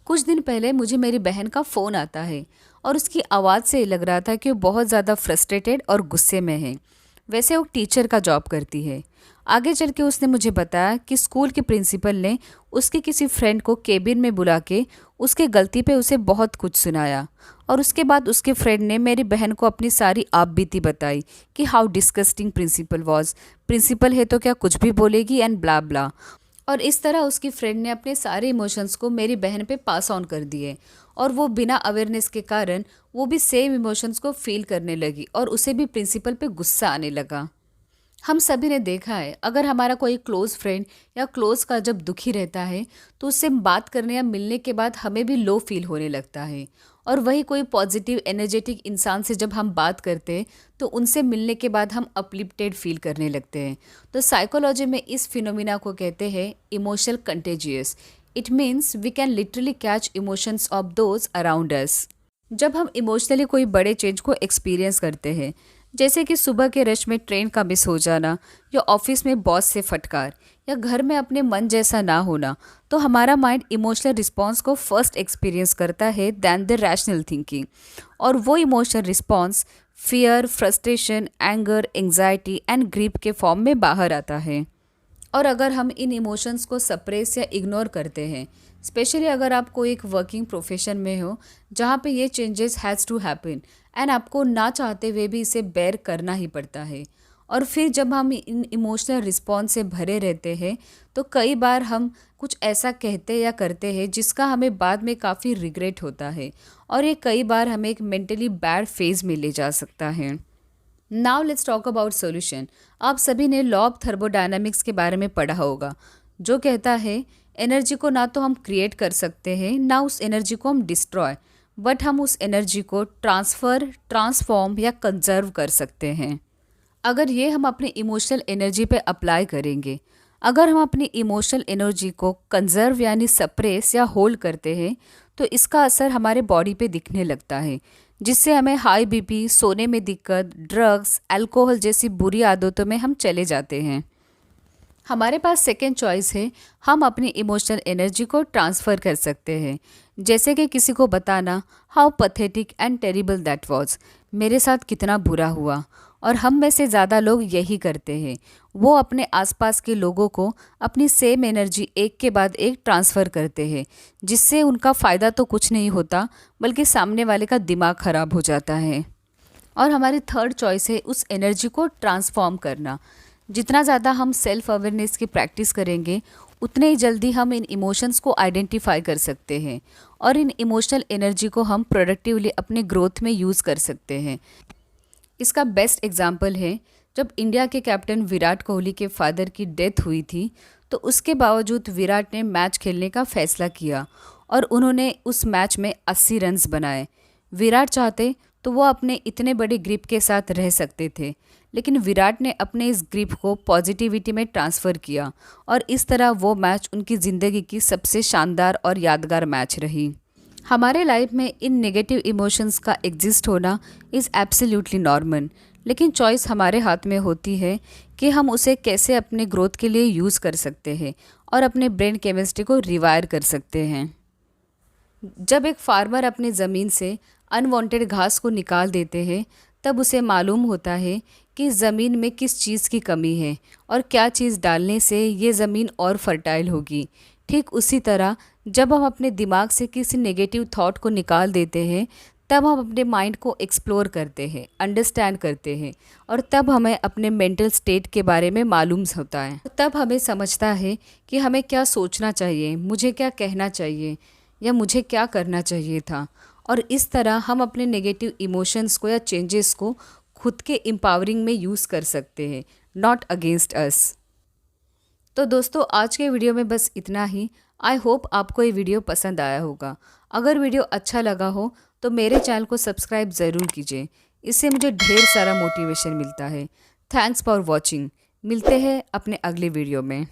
कुछ दिन पहले मुझे मेरी बहन का फ़ोन आता है और उसकी आवाज़ से लग रहा था कि वो बहुत ज़्यादा फ्रस्ट्रेटेड और गुस्से में है। वैसे वो टीचर का जॉब करती है। आगे चल के उसने मुझे बताया कि स्कूल के प्रिंसिपल ने उसके किसी फ्रेंड को केबिन में बुला के उसके गलती पे उसे बहुत कुछ सुनाया। और उसके बाद उसके फ्रेंड ने मेरी बहन को अपनी सारी आप बीती बताई कि how disgusting principal was. Principal है तो क्या कुछ भी बोलेगी एंड ब्ला ब्ला। और इस तरह उसकी फ्रेंड ने अपने सारे इमोशंस को मेरी बहन पे पास ऑन कर दिए और वो बिना अवेयरनेस के कारण वो भी सेम इमोशंस को फील करने लगी और उसे भी प्रिंसिपल पे गुस्सा आने लगा। हम सभी ने देखा है, अगर हमारा कोई क्लोज़ फ्रेंड या क्लोज़ का जब दुखी रहता है तो उससे बात करने या मिलने के बाद हमें भी लो फील होने लगता है। और वही कोई पॉजिटिव एनर्जेटिक इंसान से जब हम बात करते हैं तो उनसे मिलने के बाद हम अपलिफ्टेड फील करने लगते हैं। तो साइकोलॉजी में इस फिनोमिना को कहते हैं emotional contagious. It means we can literally catch emotions of those around us. जब हम इमोशनली कोई बड़े चेंज को एक्सपीरियंस करते हैं, जैसे कि सुबह के रश में ट्रेन का मिस हो जाना या ऑफिस में बॉस से फटकार या घर में अपने मन जैसा ना होना, तो हमारा माइंड इमोशनल रिस्पॉन्स को फर्स्ट एक्सपीरियंस करता है दैन द रैशनल थिंकिंग। और वो emotional response fear, frustration, anger, anxiety and grief के फॉर्म में बाहर आता है। और अगर हम इन इमोशंस को सप्रेस या इग्नोर करते हैं, स्पेशली अगर आप कोई एक वर्किंग प्रोफेशन में हो जहाँ पे ये changes has to happen and आपको ना चाहते हुए भी इसे बेयर करना ही पड़ता है। और फिर जब हम इन इमोशनल रिस्पॉन्स से भरे रहते हैं तो कई बार हम कुछ ऐसा कहते या करते हैं जिसका हमें बाद में काफ़ी रिग्रेट होता है और ये कई बार हमें एक मेंटली बैड फेज में ले जा सकता है। Now let's talk about solution. आप सभी ने लॉ ऑफ थर्मोडायनामिक्स के बारे में पढ़ा होगा, जो कहता है एनर्जी को ना तो हम क्रिएट कर सकते हैं ना उस एनर्जी को हम डिस्ट्रॉय, बट हम उस एनर्जी को ट्रांसफ़र, ट्रांसफॉर्म या कंजर्व कर सकते हैं। अगर ये हम अपनी इमोशनल एनर्जी पे अप्लाई करेंगे, अगर हम अपनी इमोशनल एनर्जी को कंजर्व यानी सप्रेस या होल्ड करते हैं तो इसका असर हमारे बॉडी पे दिखने लगता है, जिससे हमें हाई बीपी, सोने में दिक्कत, ड्रग्स, अल्कोहल जैसी बुरी आदतों में हम चले जाते हैं। हमारे पास सेकेंड चॉइस है, हम अपनी इमोशनल एनर्जी को ट्रांसफ़र कर सकते हैं। जैसे कि किसी को बताना how pathetic and terrible that was, मेरे साथ कितना बुरा हुआ। और हम में से ज़्यादा लोग यही करते हैं, वो अपने आसपास के लोगों को अपनी सेम एनर्जी एक के बाद एक ट्रांसफ़र करते हैं, जिससे उनका फ़ायदा तो कुछ नहीं होता बल्कि सामने वाले का दिमाग ख़राब हो जाता है। और हमारी थर्ड चॉइस है उस एनर्जी को ट्रांसफॉर्म करना। जितना ज़्यादा हम सेल्फ अवेयरनेस की प्रैक्टिस करेंगे उतने ही जल्दी हम इन इमोशंस को आइडेंटिफाई कर सकते हैं और इन इमोशनल एनर्जी को हम प्रोडक्टिवली अपने ग्रोथ में यूज़ कर सकते हैं। इसका बेस्ट एग्जाम्पल है जब इंडिया के कैप्टन विराट कोहली के फादर की डेथ हुई थी, तो उसके बावजूद विराट ने मैच खेलने का फैसला किया और उन्होंने उस मैच में 80 रन्स बनाए। विराट चाहते तो वो अपने इतने बड़े ग्रिप के साथ रह सकते थे, लेकिन विराट ने अपने इस ग्रिप को पॉजिटिविटी में ट्रांसफ़र किया और इस तरह वो मैच उनकी ज़िंदगी की सबसे शानदार और यादगार मैच रही। हमारे लाइफ में इन नेगेटिव इमोशंस का एग्जिस्ट होना इज़ एब्सोल्युटली नॉर्मल, लेकिन चॉइस हमारे हाथ में होती है कि हम उसे कैसे अपने ग्रोथ के लिए यूज़ कर सकते हैं और अपने ब्रेन केमिस्ट्री को रिवायर कर सकते हैं। जब एक फार्मर अपनी ज़मीन से अनवांटेड घास को निकाल देते हैं तब उसे मालूम होता है कि ज़मीन में किस चीज़ की कमी है और क्या चीज़ डालने से ये ज़मीन और फर्टाइल होगी। ठीक उसी तरह जब हम अपने दिमाग से किसी नेगेटिव थॉट को निकाल देते हैं तब हम अपने माइंड को एक्सप्लोर करते हैं, अंडरस्टैंड करते हैं और तब हमें अपने मेंटल स्टेट के बारे में मालूम होता है। तब हमें समझता है कि हमें क्या सोचना चाहिए, मुझे क्या कहना चाहिए या मुझे क्या करना चाहिए था। और इस तरह हम अपने नेगेटिव इमोशंस को या चेंजेस को खुद के एम्पावरिंग में यूज़ कर सकते हैं, नॉट अगेंस्ट अस। तो दोस्तों आज के वीडियो में बस इतना ही। आई होप आपको ये वीडियो पसंद आया होगा। अगर वीडियो अच्छा लगा हो तो मेरे चैनल को सब्सक्राइब ज़रूर कीजिए, इससे मुझे ढेर सारा मोटिवेशन मिलता है। Thanks for watching. मिलते हैं अपने अगले वीडियो में।